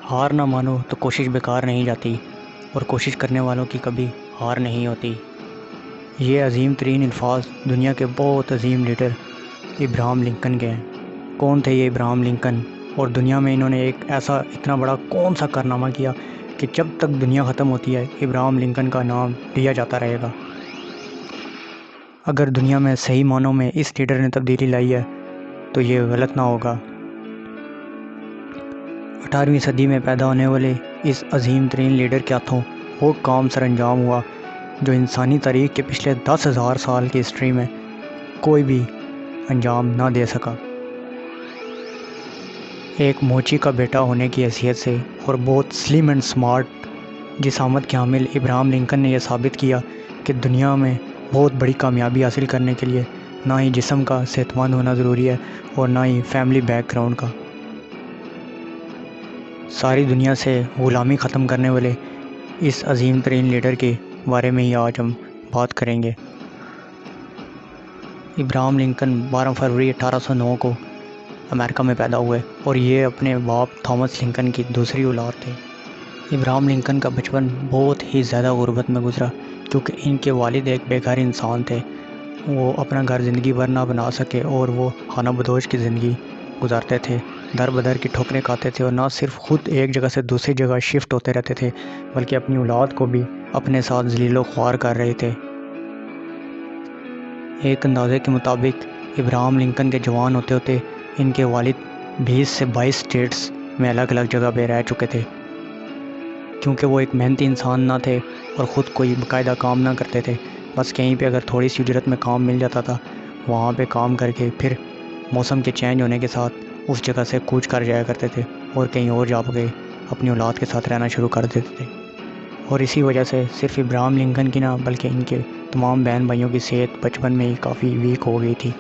ہار نہ مانو تو کوشش بیکار نہیں جاتی، اور کوشش کرنے والوں کی کبھی ہار نہیں ہوتی۔ یہ عظیم ترین الفاظ دنیا کے بہت عظیم لیڈر ابراہم لنکن کے ہیں۔ کون تھے یہ ابراہم لنکن، اور دنیا میں انہوں نے ایک ایسا اتنا بڑا کون سا کارنامہ کیا کہ جب تک دنیا ختم ہوتی ہے ابراہم لنکن کا نام لیا جاتا رہے گا۔ اگر دنیا میں صحیح معنوں میں اس لیڈر نے تبدیلی لائی ہے تو یہ غلط نہ ہوگا۔ 18ویں صدی میں پیدا ہونے والے اس عظیم ترین لیڈر کے ہاتھوں وہ کام سر انجام ہوا جو انسانی تاریخ کے پچھلے 10,000 سال کی ہسٹری میں کوئی بھی انجام نہ دے سکا۔ ایک موچی کا بیٹا ہونے کی حیثیت سے اور بہت سلیم اینڈ سمارٹ جسامت کے حامل ابراہم لنکن نے یہ ثابت کیا کہ دنیا میں بہت بڑی کامیابی حاصل کرنے کے لیے نہ ہی جسم کا صحت مند ہونا ضروری ہے اور نہ ہی فیملی بیک گراؤنڈ کا۔ ساری دنیا سے غلامی ختم کرنے والے اس عظیم ترین لیڈر کے بارے میں ہی آج ہم بات کریں گے۔ ابراہم لنکن 12 فروری 1809 کو امریکہ میں پیدا ہوئے اور یہ اپنے باپ تھامس لنکن کی دوسری اولاد تھے۔ ابراہم لنکن کا بچپن بہت ہی زیادہ غربت میں گزرا کیونکہ ان کے والد ایک بے گھر انسان تھے۔ وہ اپنا گھر زندگی بھر نہ بنا سکے اور وہ خانہ بدوش کی زندگی گزارتے تھے، در بدر کی ٹھوکریں کھاتے تھے اور نہ صرف خود ایک جگہ سے دوسری جگہ شفٹ ہوتے رہتے تھے بلکہ اپنی اولاد کو بھی اپنے ساتھ ذلیل و خوار کر رہے تھے۔ ایک اندازے کے مطابق ابراہم لنکن کے جوان ہوتے ہوتے ان کے والد 20 سے 22 اسٹیٹس میں الگ الگ جگہ پہ رہ چکے تھے۔ کیونکہ وہ ایک محنتی انسان نہ تھے اور خود کوئی باقاعدہ کام نہ کرتے تھے، بس کہیں پہ اگر تھوڑی سی اجرت میں کام مل جاتا تھا وہاں پہ کام کر کے پھر موسم کے چینج ہونے کے ساتھ اس جگہ سے کوچ کر جایا کرتے تھے اور کہیں اور جا کے اپنی اولاد کے ساتھ رہنا شروع کر دیتے تھے۔ اور اسی وجہ سے صرف ابراہم لنکن کی نہ بلکہ ان کے تمام بہن بھائیوں کی صحت بچپن میں ہی کافی ویک ہو گئی تھی۔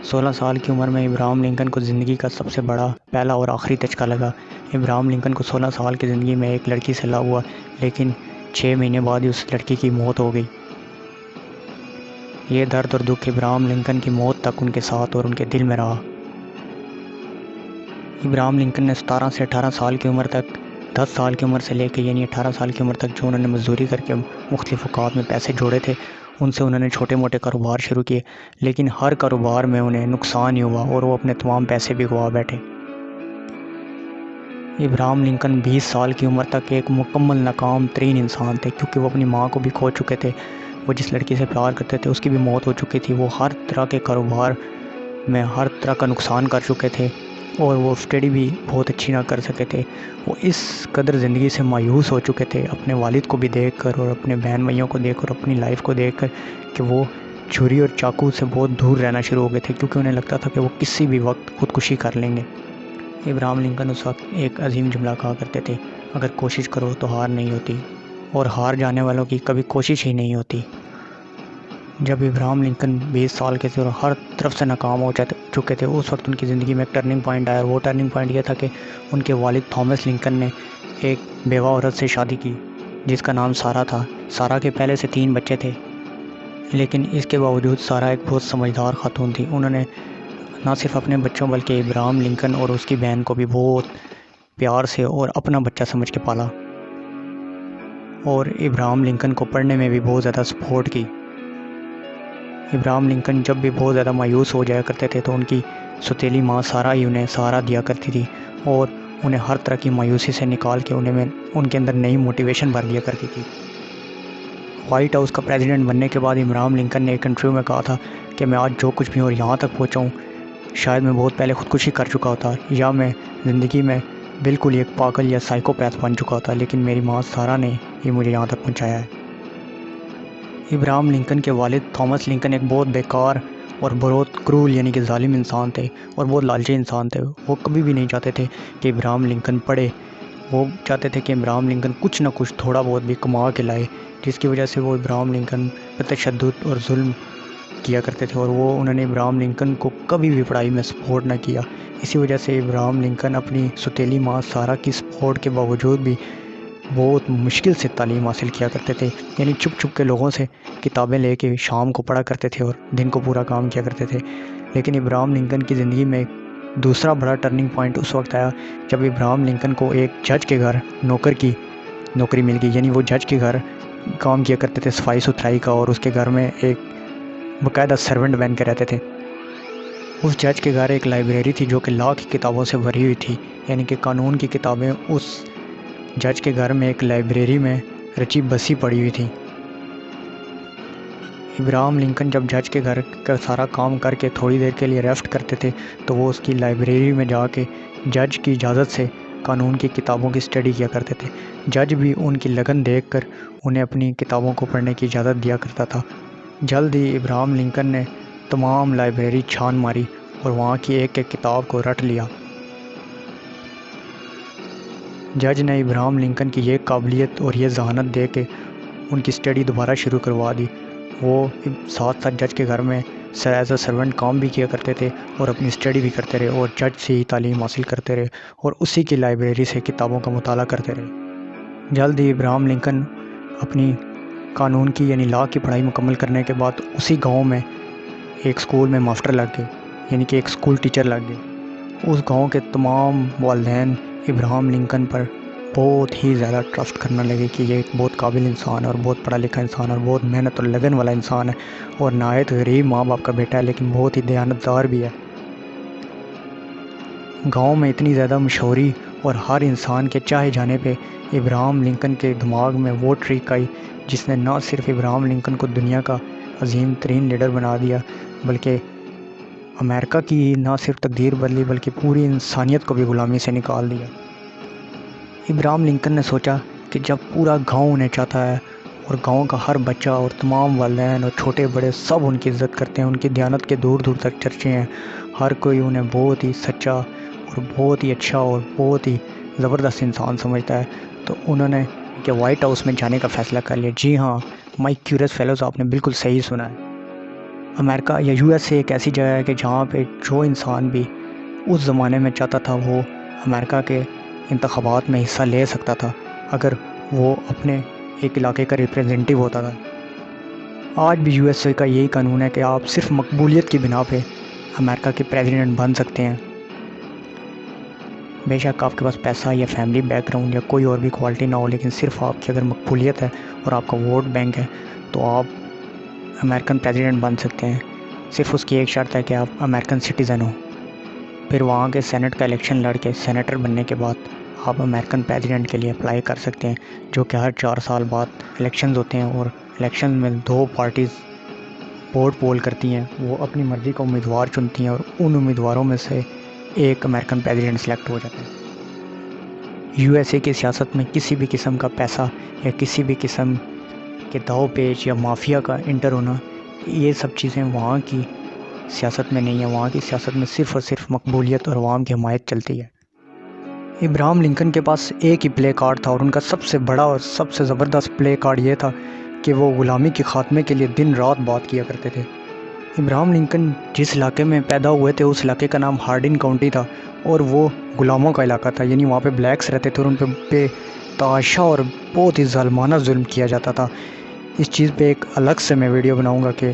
16 سال کی عمر میں ابراہم لنکن کو زندگی کا سب سے بڑا پہلا اور آخری دھچکا لگا۔ ابراہم لنکن کو 16 سال کی زندگی میں ایک لڑکی سے لو ہوا، لیکن 6 مہینے بعد ہی اس لڑکی کی موت ہو گئی۔ یہ درد اور دکھ ابراہم لنکن کی موت تک ان کے ساتھ اور ان کے دل میں رہا۔ ابراہم لنکن نے 17 سے 18 سال کی عمر تک 10 سال کی عمر سے لے کے یعنی 18 سال کی عمر تک جو انہوں نے مزدوری کر کے مختلف اوقات میں پیسے جوڑے تھے ان سے انہوں نے چھوٹے موٹے کاروبار شروع کیے، لیکن ہر کاروبار میں انہیں نقصان ہی ہوا اور وہ اپنے تمام پیسے بھی گوا بیٹھے۔ ابراہم لنکن 20 سال کی عمر تک ایک مکمل ناکام ترین انسان تھے کیونکہ وہ اپنی ماں کو بھی کھو چکے تھے، وہ جس لڑکی سے پیار کرتے تھے اس کی بھی موت ہو چکی تھی، وہ ہر طرح کے کاروبار میں ہر طرح کا نقصان کر چکے تھے اور وہ اسٹڈی بھی بہت اچھی نہ کر سکے تھے۔ وہ اس قدر زندگی سے مایوس ہو چکے تھے اپنے والد کو بھی دیکھ کر اور اپنے بہن بھائیوں کو دیکھ کر، اپنی لائف کو دیکھ کر، کہ وہ چھری اور چاقو سے بہت دور رہنا شروع ہو گئے تھے کیونکہ انہیں لگتا تھا کہ وہ کسی بھی وقت خودکشی کر لیں گے۔ ابراہم لنکن اس وقت ایک عظیم جملہ کہا کرتے تھے، اگر کوشش کرو تو ہار نہیں ہوتی، اور ہار جانے والوں کی کبھی کوشش ہی نہیں ہوتی۔ جب ابراہم لنکن 20 سال کے تھے اور ہر طرف سے ناکام ہو چکے تھے اس وقت ان کی زندگی میں ایک ٹرننگ پوائنٹ آیا، اور وہ ٹرننگ پوائنٹ یہ تھا کہ ان کے والد تھامس لنکن نے ایک بیوہ عورت سے شادی کی جس کا نام سارا تھا۔ سارا کے پہلے سے 3 بچے تھے، لیکن اس کے باوجود سارا ایک بہت سمجھدار خاتون تھی۔ انہوں نے نہ صرف اپنے بچوں بلکہ ابراہم لنکن اور اس کی بہن کو بھی بہت پیار سے اور اپنا بچہ سمجھ کے پالا، اور ابراہم لنکن کو پڑھنے میں بھی بہت زیادہ سپورٹ کی۔ ابراہم لنکن جب بھی بہت زیادہ مایوس ہو جایا کرتے تھے تو ان کی سوتیلی ماں سارا ہی انہیں سہارا دیا کرتی تھی اور انہیں ہر طرح کی مایوسی سے نکال کے ان کے اندر نئی موٹیویشن بھر دیا کرتی تھی۔ وائٹ ہاؤس کا پریزیڈنٹ بننے کے بعد ابراہم لنکن نے ایک انٹرویو میں کہا تھا کہ میں آج جو کچھ بھی اور یہاں تک پہنچا ہوں شاید میں بہت پہلے خودکشی کر چکا ہوتا یا میں زندگی میں بالکل ایک پاگل یا سائیکوپیتھ بن چکا ہوتا، لیکن میری ماں سارا نے ہی مجھے یہاں تک پہنچایا ہے۔ ابراہم لنکن کے والد تھامس لنکن ایک بہت بیکار اور بہت کرول یعنی کہ ظالم انسان تھے اور بہت لالچی انسان تھے۔ وہ کبھی بھی نہیں چاہتے تھے کہ ابراہم لنکن پڑھے، وہ چاہتے تھے کہ ابراہم لنکن کچھ نہ کچھ تھوڑا بہت بھی کما کے لائے، جس کی وجہ سے وہ ابراہم لنکن پر تشدد اور ظلم کیا کرتے تھے، اور انہوں نے ابراہم لنکن کو کبھی بھی پڑھائی میں سپورٹ نہ کیا۔ اسی وجہ سے ابراہم لنکن اپنی سوتیلی ماں سارا کی سپورٹ کے باوجود بھی بہت مشکل سے تعلیم حاصل کیا کرتے تھے، یعنی چھپ چھپ کے لوگوں سے کتابیں لے کے شام کو پڑھا کرتے تھے اور دن کو پورا کام کیا کرتے تھے۔ لیکن ابراہم لنکن کی زندگی میں دوسرا بڑا ٹرننگ پوائنٹ اس وقت آیا جب ابراہم لنکن کو ایک جج کے گھر نوکر کی نوکری مل گئی، یعنی وہ جج کے گھر کام کیا کرتے تھے صفائی ستھرائی کا، اور اس کے گھر میں ایک باقاعدہ سرونٹ بن کے رہتے تھے۔ اس جج کے گھر ایک لائبریری تھی جو کہ لا کی کتابوں سے بھری ہوئی تھی، یعنی کہ قانون کی کتابیں اس جج کے گھر میں ایک لائبریری میں رچی بسی پڑی ہوئی تھی۔ ابراہم لنکن جب جج کے گھر کا سارا کام کر کے تھوڑی دیر کے لیے ریسٹ کرتے تھے تو وہ اس کی لائبریری میں جا کے جج کی اجازت سے قانون کی کتابوں کی اسٹڈی کیا کرتے تھے۔ جج بھی ان کی لگن دیکھ کر انہیں اپنی کتابوں کو پڑھنے کی اجازت دیا کرتا تھا۔ جلد ہی ابراہم لنکن نے تمام لائبریری چھان ماری اور وہاں کی ایک ایک کتاب کو رٹ لیا۔ جج نے ابراہم لنکن کی یہ قابلیت اور یہ ذہانت دے کے ان کی اسٹڈی دوبارہ شروع کروا دی۔ وہ ساتھ ساتھ جج کے گھر میں ایز اے سرونٹ کام بھی کیا کرتے تھے اور اپنی اسٹڈی بھی کرتے رہے، اور جج سے ہی تعلیم حاصل کرتے رہے اور اسی کی لائبریری سے کتابوں کا مطالعہ کرتے رہے۔ جلد ہی ابراہم لنکن اپنی قانون کی یعنی لا کی پڑھائی مکمل کرنے کے بعد اسی گاؤں میں ایک سکول میں ماسٹر لگ گئے، یعنی کہ ایک سکول ٹیچر لگ گئے۔ اس گاؤں کے تمام والدین ابراہم لنکن پر بہت ہی زیادہ ٹرسٹ کرنے لگے کہ یہ ایک بہت قابل انسان ہے اور بہت پڑھا لکھا انسان اور بہت محنت اور لگن والا انسان ہے، اور نہایت غریب ماں باپ کا بیٹا ہے لیکن بہت ہی دیانتدار بھی ہے۔ گاؤں میں اتنی زیادہ مشہوری اور ہر انسان کے چاہے جانے پہ ابراہم لنکن کے دماغ میں وہ ٹرک آئی جس نے نہ صرف ابراہم لنکن کو دنیا کا عظیم ترین لیڈر بنا دیا، بلکہ امریکہ کی نہ صرف تقدیر بدلی بلکہ پوری انسانیت کو بھی غلامی سے نکال دیا۔ ابراہم لنکن نے سوچا کہ جب پورا گاؤں انہیں چاہتا ہے اور گاؤں کا ہر بچہ اور تمام والدین اور چھوٹے بڑے سب ان کی عزت کرتے ہیں، ان کی دیانت کے دور دور تک چرچے ہیں، ہر کوئی انہیں بہت ہی سچا اور بہت ہی اچھا اور بہت ہی زبردست انسان سمجھتا ہے، تو انہوں نے کہ وائٹ ہاؤس میں جانے کا فیصلہ کر لیا۔ جی ہاں مائی کیوریس فیلوز، آپ نے بالکل صحیح سنا ہے۔ امریکہ یا یو ایس اے ایک ایسی جگہ ہے کہ جہاں پہ جو انسان بھی اس زمانے میں چاہتا تھا وہ امریکہ کے انتخابات میں حصہ لے سکتا تھا اگر وہ اپنے ایک علاقے کا ریپریزنٹیو ہوتا تھا۔ آج بھی یو ایس اے کا یہی قانون ہے کہ آپ صرف مقبولیت کی بنا پہ امریکہ کے پریزیڈنٹ بن سکتے ہیں۔ بے شک آپ کے پاس پیسہ یا فیملی بیک گراؤنڈ یا کوئی اور بھی کوالٹی نہ ہو، لیکن صرف آپ کی اگر مقبولیت ہے اور آپ کا ووٹ بینک ہے تو آپ امریکن پریزیڈنٹ بن سکتے ہیں۔ صرف اس کی ایک شرط ہے کہ آپ امریکن سٹیزن ہوں۔ پھر وہاں کے سینٹ کا الیکشن لڑ کے سینیٹر بننے کے بعد آپ امریکن پریزیڈنٹ کے لیے اپلائی کر سکتے ہیں، جو کہ ہر 4 سال بعد الیکشنز ہوتے ہیں، اور الیکشن میں 2 پارٹیز ووٹ پول کرتی ہیں، وہ اپنی مرضی کا امیدوار چنتی ہیں اور ان امیدواروں میں سے ایک امریکن پریزیڈنٹ سلیکٹ ہو جاتا ہے۔ یو ایس اے کی سیاست میں کسی بھی قسم کا پیسہ یا کسی بھی قسم کے داؤ پیچ یا مافیا کا انٹر ہونا، یہ سب چیزیں وہاں کی سیاست میں نہیں ہے۔ وہاں کی سیاست میں صرف اور صرف مقبولیت اور عوام کی حمایت چلتی ہے۔ ابراہم لنکن کے پاس ایک ہی پلے کارڈ تھا، اور ان کا سب سے بڑا اور سب سے زبردست پلے کارڈ یہ تھا کہ وہ غلامی کے خاتمے کے لیے دن رات بات کیا کرتے تھے۔ ابراہم لنکن جس علاقے میں پیدا ہوئے تھے اس علاقے کا نام ہارڈن کاؤنٹی تھا، اور وہ غلاموں کا علاقہ تھا، یعنی وہاں پہ بلیکس رہتے تھے اور ان پہ بے تحاشا اور بہت ہی ظالمانہ ظلم کیا جاتا تھا۔ اس چیز پہ ایک الگ سے میں ویڈیو بناؤں گا کہ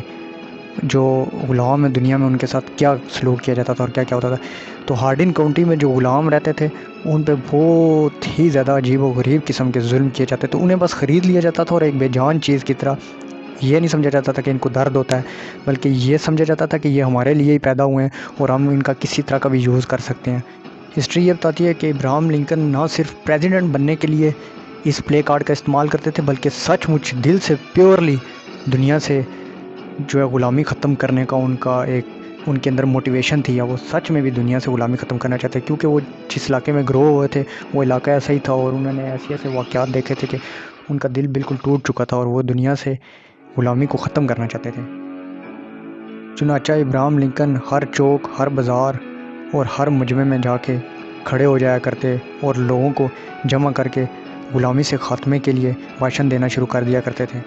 جو غلام ہے دنیا میں ان کے ساتھ کیا سلوک کیا جاتا تھا اور کیا کیا ہوتا تھا۔ تو ہارڈن کاؤنٹی میں جو غلام رہتے تھے ان پہ بہت ہی زیادہ عجیب و غریب قسم کے ظلم کیے جاتے تھے۔ انہیں بس خرید لیا جاتا تھا اور ایک بے جان چیز کی طرح یہ نہیں سمجھا جاتا تھا کہ ان کو درد ہوتا ہے، بلکہ یہ سمجھا جاتا تھا کہ یہ ہمارے لیے ہی پیدا ہوئے ہیں اور ہم ان کا کسی طرح کا بھی یوز کر سکتے ہیں۔ ہسٹری یہ بتاتی ہے کہ ابراہم لنکن نہ صرف پریزیڈنٹ بننے کے لیے اس پلے کارڈ کا استعمال کرتے تھے، بلکہ سچ مچ دل سے پیورلی دنیا سے جو ہے غلامی ختم کرنے کا ان کے اندر موٹیویشن تھی، یا وہ سچ میں بھی دنیا سے غلامی ختم کرنا چاہتے، کیونکہ وہ جس علاقے میں گرو ہوئے تھے وہ علاقہ ایسا ہی تھا اور انہوں نے ایسے واقعات دیکھے تھے کہ ان کا دل بالکل ٹوٹ چکا تھا اور وہ دنیا سے غلامی کو ختم کرنا چاہتے تھے۔ چنانچہ ابراہم لنکن ہر چوک، ہر بازار اور ہر مجمع میں جا کے کھڑے ہو جایا کرتے اور لوگوں کو جمع کر کے غلامی سے خاتمے کے لیے بھاشن دینا شروع کر دیا کرتے تھے۔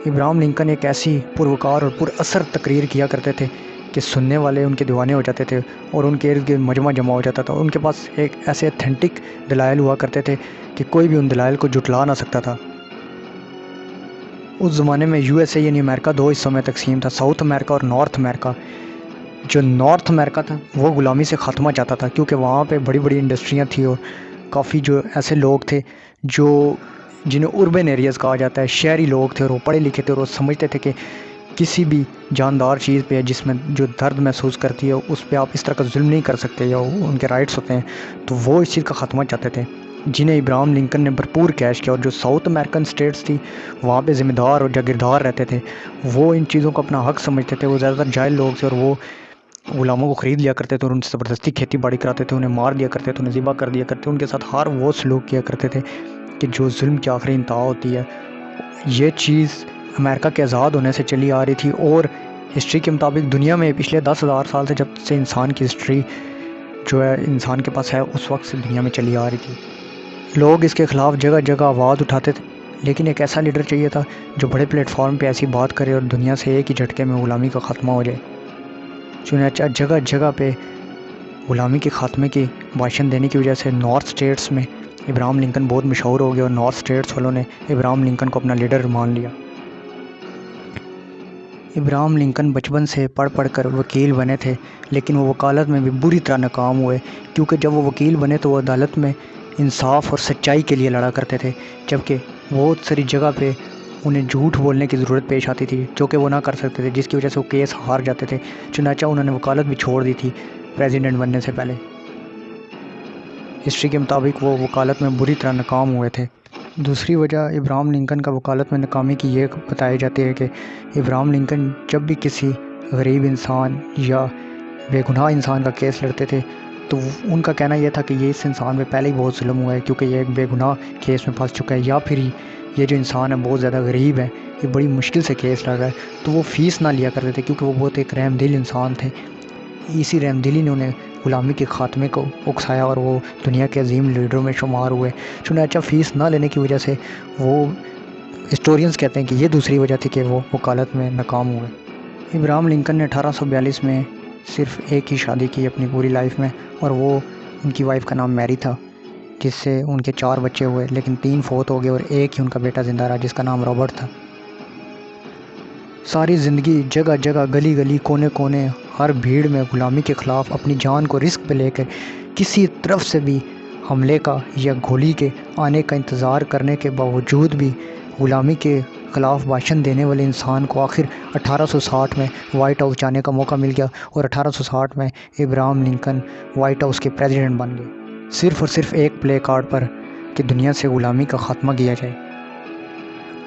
ابراہم لنکن ایک ایسی پروکار اور پر اثر تقریر کیا کرتے تھے کہ سننے والے ان کے دیوانے ہو جاتے تھے اور ان کے ارد گرد مجمع جمع ہو جاتا تھا۔ ان کے پاس ایک ایسے اتھینٹک دلائل ہوا کرتے تھے کہ کوئی بھی ان دلائل کو جھٹلا نہ سکتا تھا۔ اس زمانے میں یو ایس اے یعنی امریکہ 2 حصوں میں تقسیم تھا، ساؤتھ امریکہ اور نارتھ امریکہ۔ جو نارتھ امریکہ تھا وہ غلامی سے خاتمہ چاہتا تھا، کیونکہ وہاں پہ بڑی بڑی انڈسٹریاں تھیں اور کافی جو ایسے لوگ تھے جو جنہیں اربن ایریاز کہا جاتا ہے، شہری لوگ تھے اور وہ پڑھے لکھے تھے اور وہ سمجھتے تھے کہ کسی بھی جاندار چیز پہ جس میں جو درد محسوس کرتی ہے اس پہ آپ اس طرح کا ظلم نہیں کر سکتے یا ان کے رائٹس ہوتے ہیں، تو وہ اس چیز کا خاتمہ چاہتے تھے، جنہیں ابراہم لنکن نے بھرپور کیش کیا۔ اور جو ساؤتھ امریکن سٹیٹس تھی وہاں پہ ذمہ دار اور جاگیردار رہتے تھے، وہ ان چیزوں کو اپنا حق سمجھتے تھے، وہ زیادہ تر جاہل لوگ تھے اور وہ غلاموں کو خرید لیا کرتے تھے اور ان سے زبردستی کھیتی باڑی کراتے تھے، انہیں مار دیا کرتے تھے، انہیں ذبح کر دیا کرتے، ان کے ساتھ ہر وہ سلوک کیا کرتے تھے کہ جو ظلم کی آخری انتہا ہوتی ہے۔ یہ چیز امریکہ کے آزاد ہونے سے چلی آ رہی تھی اور ہسٹری کے مطابق دنیا میں پچھلے 10,000 سال سے جب سے انسان کی ہسٹری جو ہے انسان کے پاس ہے اس وقت سے دنیا میں چلی آ رہی تھی۔ لوگ اس کے خلاف جگہ جگہ آواز اٹھاتے تھے، لیکن ایک ایسا لیڈر چاہیے تھا جو بڑے پلیٹ فارم پہ ایسی بات کرے اور دنیا سے ایک ہی جھٹکے میں غلامی کا خاتمہ ہو جائے۔ چنانچہ جگہ جگہ پہ غلامی کے خاتمے کی بھاشن دینے کی وجہ سے نارتھ سٹیٹس میں ابراہم لنکن بہت مشہور ہو گیا اور نارتھ سٹیٹس والوں نے ابراہم لنکن کو اپنا لیڈر مان لیا۔ ابراہم لنکن بچپن سے پڑھ پڑھ کر وکیل بنے تھے، لیکن وہ وکالت میں بھی بری طرح ناکام ہوئے، کیونکہ جب وہ وکیل بنے تو وہ عدالت میں انصاف اور سچائی کے لیے لڑا کرتے تھے، جبکہ بہت ساری جگہ پہ انہیں جھوٹ بولنے کی ضرورت پیش آتی تھی جو کہ وہ نہ کر سکتے تھے، جس کی وجہ سے وہ کیس ہار جاتے تھے۔ چنانچہ انہوں نے وکالت بھی چھوڑ دی تھی پریزیڈنٹ بننے سے پہلے۔ ہسٹری کے مطابق وہ وکالت میں بری طرح ناکام ہوئے تھے۔ دوسری وجہ ابراہم لنکن کا وکالت میں ناکامی کی یہ بتائی جاتی ہے کہ ابراہم لنکن جب بھی کسی غریب انسان یا بے گناہ انسان کا کیس لڑتے تھے تو ان کا کہنا یہ تھا کہ یہ اس انسان پہ پہلے ہی بہت ظلم ہوا ہے، کیونکہ یہ ایک بے گناہ کیس میں پھنس چکا ہے، یا پھر یہ جو انسان ہے بہت زیادہ غریب ہے، یہ بڑی مشکل سے کیس لڑ رہا ہے، تو وہ فیس نہ لیا کرتے تھے، کیونکہ وہ بہت ایک رحم دل انسان تھے۔ اسی رحم دلی نے انہیں غلامی کے خاتمے کو اکسایا اور وہ دنیا کے عظیم لیڈروں میں شمار ہوئے۔ چنانچہ فیس نہ لینے کی وجہ سے وہ ہسٹورینز کہتے ہیں کہ یہ دوسری وجہ تھی کہ وہ وکالت میں ناکام ہوئے۔ ابراہم لنکن نے 1842 میں صرف ایک ہی شادی کی اپنی پوری لائف میں، اور وہ ان کی وائف کا نام میری تھا، جس سے ان کے 4 بچے ہوئے، لیکن 3 فوت ہو گئے اور ایک ہی ان کا بیٹا زندہ رہا جس کا نام رابرٹ تھا۔ ساری زندگی جگہ جگہ گلی گلی کونے کونے ہر بھیڑ میں غلامی کے خلاف اپنی جان کو رسک پہ لے کر کسی طرف سے بھی حملے کا یا گولی کے آنے کا انتظار کرنے کے باوجود بھی غلامی کے خلاف بھاشن دینے والے انسان کو آخر 1860 میں وائٹ ہاؤس جانے کا موقع مل گیا اور 1860 میں ابراہم لنکن وائٹ ہاؤس کے پریزیڈنٹ بن گئے، صرف اور صرف ایک پلے کارڈ پر کہ دنیا سے غلامی کا خاتمہ کیا جائے۔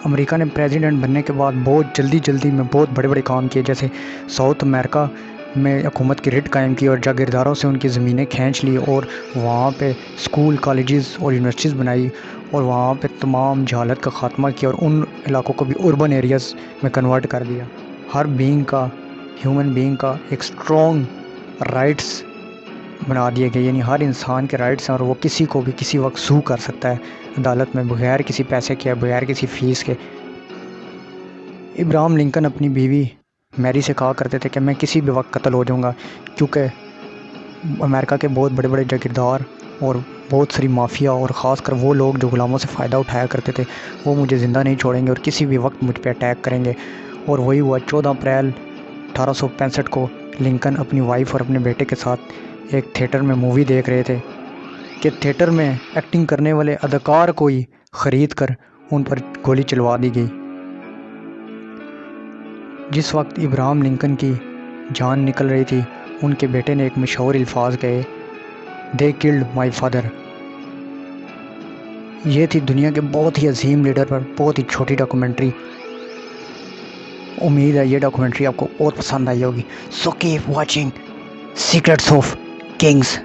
امریکہ نے پریزیڈنٹ بننے کے بعد بہت جلدی میں بہت بڑے بڑے کام کیے، جیسے ساؤتھ امریکہ میں حکومت کی رٹ قائم کی اور جاگیرداروں سے ان کی زمینیں کھینچ لی اور وہاں پہ اسکول، کالجز اور یونیورسٹیز بنائی اور وہاں پہ تمام جہالت کا خاتمہ کیا اور ان علاقوں کو بھی اربن ایریاز میں کنورٹ کر دیا۔ ہر بینگ کا، ہیومن بینگ کا ایک اسٹرانگ رائٹس بنا دیے گئے، یعنی ہر انسان کے رائٹس ہیں اور وہ کسی کو بھی کسی وقت سو کر سکتا ہے عدالت میں بغیر کسی پیسے کے، بغیر کسی فیس کے۔ ابراہم لنکن اپنی بیوی میری سے کہا کرتے تھے کہ میں کسی بھی وقت قتل ہو جاؤں گا، کیونکہ امریکہ کے بہت بڑے بڑے جاگیردار اور بہت ساری مافیا اور خاص کر وہ لوگ جو غلاموں سے فائدہ اٹھایا کرتے تھے وہ مجھے زندہ نہیں چھوڑیں گے اور کسی بھی وقت مجھ پہ اٹیک کریں گے۔ اور وہی ہوا۔ 14 اپریل 1865 کو لنکن اپنی وائف اور اپنے بیٹے کے ساتھ ایک تھیٹر میں مووی دیکھ رہے تھے کہ تھیٹر میں ایکٹنگ کرنے والے اداکار کو ہی خرید کر ان پر گولی چلوا دی گئی۔ جس وقت ابراہم لنکن کی جان نکل رہی تھی ان کے بیٹے نے ایک مشہور الفاظ کہے، "They killed my father"۔ یہ تھی دنیا کے بہت ہی عظیم لیڈر پر بہت ہی چھوٹی ڈاکومنٹری۔ امید ہے یہ ڈاکومنٹری آپ کو بہت پسند آئی ہوگی۔ So keep watching Secrets of Kings۔